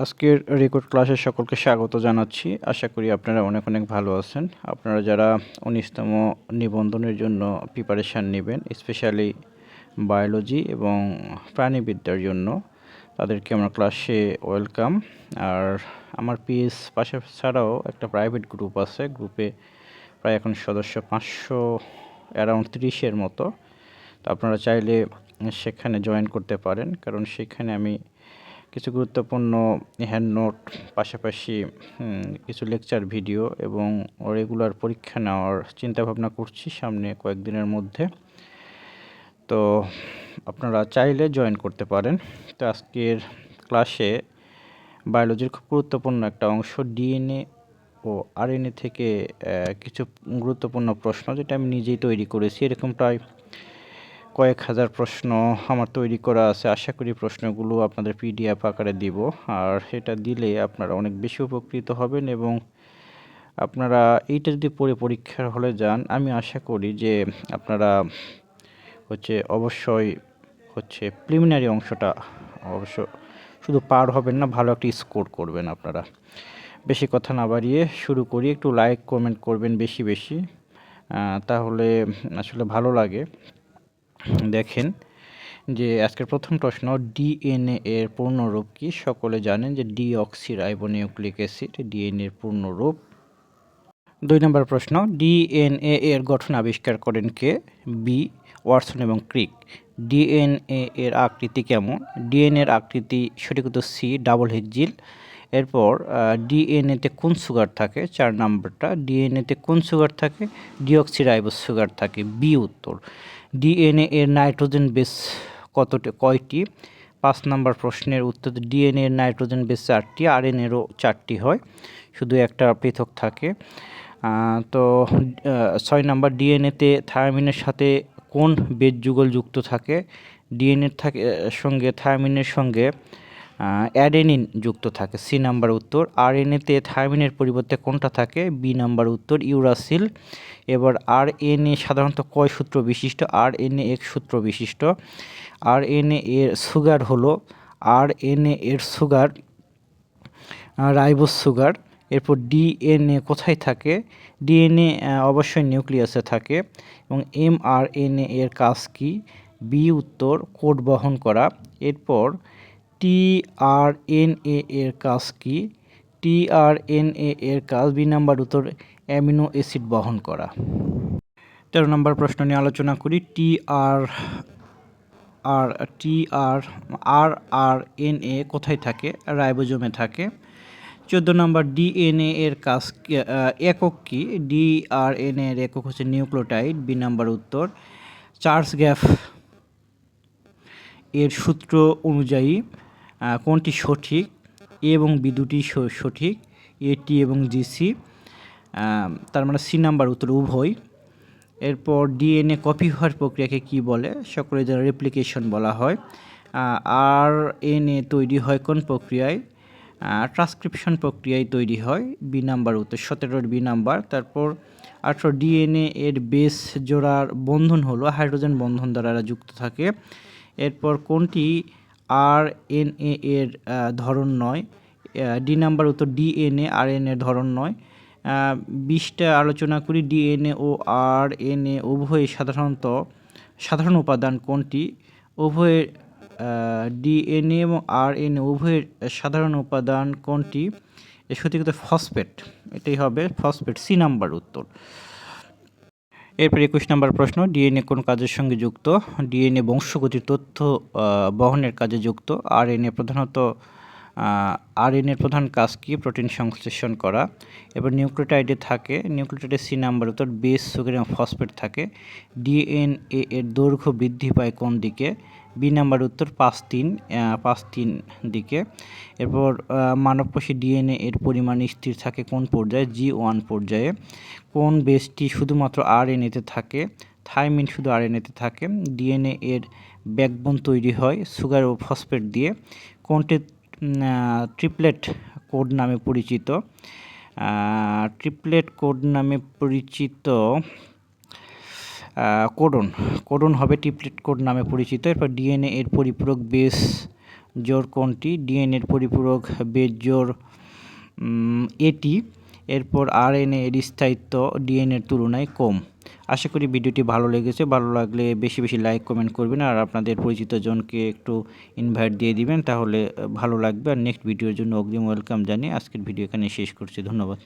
আজকের রেকর্ড ক্লাসে সকলকে স্বাগত জানাচ্ছি। আশা করি আপনারা অনেক অনেক ভালো আছেন। আপনারা যারা 19তম নিবন্ধনের জন্য প্রিপারেশান নেবেন, স্পেশালি বায়োলজি এবং প্রাণীবিদ্যার জন্য, তাদেরকে আমার ক্লাসে ওয়েলকাম। আর আমার পেজ পাশে ছাড়াও একটা প্রাইভেট গ্রুপ আছে। গ্রুপে প্রায় এখন সদস্য 500 অ্যারাউন্ড 30-এর মতো। তো আপনারা চাইলে সেখানে জয়েন করতে পারেন, কারণ সেখানে আমি কিছু গুরুত্বপূর্ণ হ্যান্ড নোট, পাশাপাশি কিছু লেকচার ভিডিও এবং রেগুলার পরীক্ষা নেওয়ার চিন্তাভাবনা করছি সামনে কয়েকদিনের মধ্যে। তো আপনারা চাইলে জয়েন করতে পারেন। তো আজকের ক্লাসে বায়োলজির খুব গুরুত্বপূর্ণ একটা অংশ, ডিএনএ ও আরএনএ থেকে কিছু গুরুত্বপূর্ণ প্রশ্ন, যেটা আমি নিজেই তৈরি করেছি। এরকম প্রায় কয়েক হাজার প্রশ্ন আমার তৈরি করা আছে। আশা করি প্রশ্নগুলো আপনাদের পিডিএফ আকারে দিব, আর সেটা দিলে আপনারা অনেক বেশি উপকৃত হবেন। এবং আপনারা এইটা যদি পড়ে পরীক্ষার হলে যান, আমি আশা করি যে আপনারা অবশ্যই প্রিলিমিনারি অংশটা অবশ্য শুধু পার হবেন না, ভালো একটা স্কোর করবেন আপনারা। বেশি কথা না বাড়িয়ে শুরু করি। একটু লাইক কমেন্ট করবেন বেশি বেশি, তাহলে আসলে ভালো লাগে। দেখেন যে আজকের প্রথম প্রশ্ন, ডিএনএ এর পূর্ণরূপ কি? সকলে জানেন যে ডিঅক্সিরাইবোনিউক্লিক অ্যাসিড ডিএনএ এর পূর্ণরূপ। 2 নম্বর প্রশ্ন, ডিএনএ এর গঠন আবিষ্কার করেন কে? বি ওয়াটসন এবং ক্রিক। ডিএনএ এর আকৃতি কেমন? ডিএনএ এর আকৃতি সঠিক উত্তর সি, ডাবল হেক্সিল। এরপর ডিএনএতে কোন সুগার থাকে? 4 নম্বরটা, ডিএনএতে কোন সুগার থাকে? ডিঅক্সিরাইবোজ সুগার থাকে, বি উত্তর। ডিএনএ এর নাইট্রোজেন বেস কয়টি? 5 নম্বর প্রশ্নের উত্তর, ডিএনএ এর নাইট্রোজেন বেস 4টি, আরএনএরও 4টি হয়, শুধু একটা পৃথক থাকে। তো 6 নম্বর, ডিএনএতে থায়ামিনের সাথে কোন বেজ যুগল যুক্ত থাকে? ডিএনএর সঙ্গে থায়ামিনের সঙ্গে অ্যাডেনিন যুক্ত থাকে, সি নাম্বার উত্তর। আরএনএতে থায়ামিনের পরিবর্তে কোনটা থাকে? বি নাম্বার উত্তর, ইউরাসিল। এবার আরএনএ সাধারণত কয় সূত্র বিশিষ্ট? আরএনএ এক সূত্র বিশিষ্ট। আরএনএ এর সুগার হলো, আরএনএ এর সুগার রাইবোজ সুগার। এরপর ডিএনএ কোথায় থাকে? ডিএনএ অবশ্যই নিউক্লিয়াসে থাকে। এবং এমআরএনএ এর কাজ কি? বি উত্তর, কোড বহন করা। এরপর টিআরএনএ এর কাজ কি? টিআরএনএ এর কাজ, বি নাম্বার উত্তর, অ্যামিনো অ্যাসিড বহন করা। 13 নম্বর প্রশ্ন নিয়ে আলোচনা করি। টিআরআরএনএ কোথায় থাকে? রাইবোজোমে থাকে। 14 নম্বর, ডিএনএ এর কাজ একক কি? ডিআরএনএ এর একক হচ্ছে নিউক্লিওটাইড, বি নাম্বার উত্তর। চার্লস গ্যাফ এর সূত্র অনুযায়ী কোনটি সঠিক? এ এবং বি দুটি সঠিক, এটি এবং জিসি, তার মানে সি নাম্বার উত্তর, উভয়। এরপর ডিএনএ কপি হওয়ার প্রক্রিয়াকে কি বলে? সকলে যারা রেপ্লিকেশন বলা হয়। আরএনএ তৈরি হয় কোন প্রক্রিয়ায়? ট্রান্সক্রিপশন প্রক্রিয়ায় তৈরি হয়, বি নাম্বার উত্তর, 17 বি নাম্বার। তারপর 18, ডিএনএ এর বেস জোড়ার বন্ধন হলো হাইড্রোজেন বন্ধন দ্বারা যুক্ত থাকে। এরপর কোনটি আরএনএ এর ধরন নয়? ডি নাম্বার উত্তর, ডিএনএ আরএনএ এর ধরন নয়। 20টা আলোচনা করি। ডিএনএ ও আরএনএ উভয় সাধারণ উপাদান কোনটি? উভয়ের ডিএনএ এবং আরএনএ উভয়ের সাধারণ উপাদান কোনটি? এর সঠিক উত্তর ফসফেট, এটাই হবে ফসফেট, সি নাম্বার উত্তর। এরপর 21 নম্বর প্রশ্ন, ডিএনএ কোন কাজের সঙ্গে যুক্ত? ডিএনএ বংশগতির তথ্য বহনের কাজে যুক্ত। আরএনএর প্রধান কাজ কি? প্রোটিন সংশ্লেষণ করা। এবার নিউক্লিওটাইডে থাকে, নিউক্লিওটাইডে সি নাম্বার উত্তর, বেস সুগার এবং ফসফেট থাকে। ডিএনএ এর দৈর্ঘ্য বৃদ্ধি পায় কোন দিকে? বি নাম্বার উত্তর, 5-3 দিকে। এরপর মানবকোষে ডিএনএ এর পরিমাণ স্থির থাকে কোন পর্যায়ে? G1 পর্যায়ে। কোন বেসটি শুধুমাত্র আরএনএতে থাকে? থাইমিন শুধু আরএনএতে থাকে। ডিএনএ এর ব্যাকবোন তৈরি হয় সুগার ও ফসফেট দিয়ে। কোনটি ট্রিপলেট কোড নামে পরিচিত? ট্রিপলেট কোড নামে পরিচিত কোডন হবে ট্রিপলেট কোড নামে পরিচিত। এরপর ডিএনএ এর পরিপূরক বেস জোড় কোনটি? ডিএনএর পরিপূরক বেজ জোড় এটি। এরপর আরএনএ এর স্থায়িত্ব ডিএনএর তুলনায় কম। আশা করি ভিডিওটি ভালো লেগেছে। ভালো লাগলে বেশি বেশি লাইক কমেন্ট করবেন আর আপনাদের পরিচিত জনকে একটু ইনভাইট দিয়ে দিবেন, তাহলে ভালো লাগবে। আর নেক্সট ভিডিওর জন্য অগ্রিম ওয়েলকাম জানিয়ে আজকের ভিডিও এখানে শেষ করছি। ধন্যবাদ।